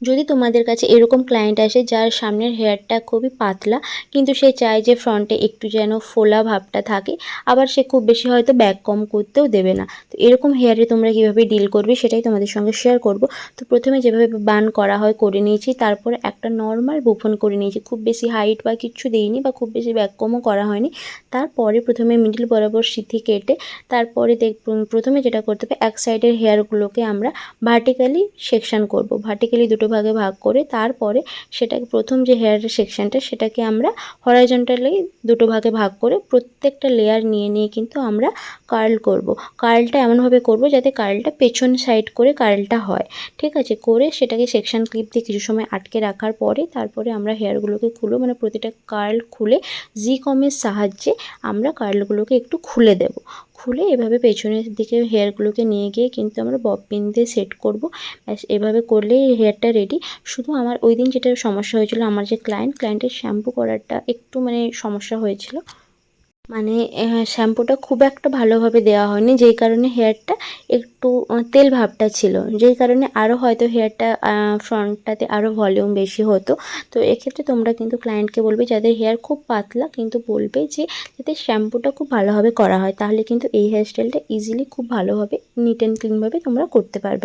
যদি তোমাদের কাছে এরকম ক্লায়েন্ট আসে যার সামনের হেয়ারটা খুবই পাতলা, কিন্তু সে চায় যে ফ্রন্টে একটু যেন ফোলা ভাবটা থাকে, আবার সে খুব বেশি হয়তো ব্যাক কম করতেও দেবে না, তো এরকম হেয়ারে তোমরা কীভাবে ডিল করবে সেটাই তোমাদের সঙ্গে শেয়ার করব। তো প্রথমে যেভাবে বান করা হয় করে নিয়েছি, তারপরে একটা নর্মাল বুফন করে নিয়েছি, খুব বেশি হাইট বা কিচ্ছু দিইনি বা খুব বেশি ব্যাক কমও করা হয়নি। তারপরে প্রথমে মিডিল বরাবর সিথি কেটে তারপরে প্রথমে যেটা করতে হবে, এক সাইডের হেয়ারগুলোকে আমরা ভার্টিক্যালি সেকশন করব, ভার্টিক্যালি দুটো ভাগে ভাগ করে তারপরে সেটাকে প্রথম যে হেয়ারের সেকশনটা সেটাকে আমরা হরাইজন্টালি দুটো ভাগে ভাগ করে প্রত্যেকটা লেয়ার নিয়ে নিয়ে কিন্তু আমরা কার্ল করব। কার্লটা এমনভাবে করব যাতে কার্লটা পেছন সাইড করে কার্লটা হয়, ঠিক আছে। করে সেটাকে সেকশন ক্লিপ দিয়ে কিছু সময় আটকে রাখার পরে তারপরে আমরা হেয়ারগুলোকে খুলব, মানে প্রতিটা কার্ল খুলে জি কমের সাহায্যে আমরা কার্লগুলোকে একটু খুলে দেব। খুলে এভাবে পেছনের দিকে হেয়ারগুলোকে নিয়ে গিয়ে কিন্তু আমরা বব পিন দিয়ে সেট করব। ব্যাস এভাবে করলেই হেয়ারটা রেডি। শুধু আমার ওই দিন যেটা সমস্যা হয়েছিল, আমার যে ক্লায়েন্টের শ্যাম্পু করাটা একটু মানে সমস্যা হয়েছিল, মানে শ্যাম্পুটা খুব একটা ভালোভাবে দেওয়া হয়নি, যেই কারণে হেয়ারটা একটু তেল ভাবটা ছিল, যেই কারণে আরও হয়তো হেয়ারটা ফ্রন্টটাতে আরও ভলিউম বেশি হতো। তো এক্ষেত্রে তোমরা কিন্তু ক্লায়েন্টকে বলবে যাদের হেয়ার খুব পাতলা, কিন্তু বলবে যে যাতে শ্যাম্পুটা খুব ভালোভাবে করা হয়, তাহলে কিন্তু এই হেয়ারস্টাইলটা ইজিলি খুব ভালোভাবে নিট অ্যান্ড ক্লিনভাবে তোমরা করতে পারবে।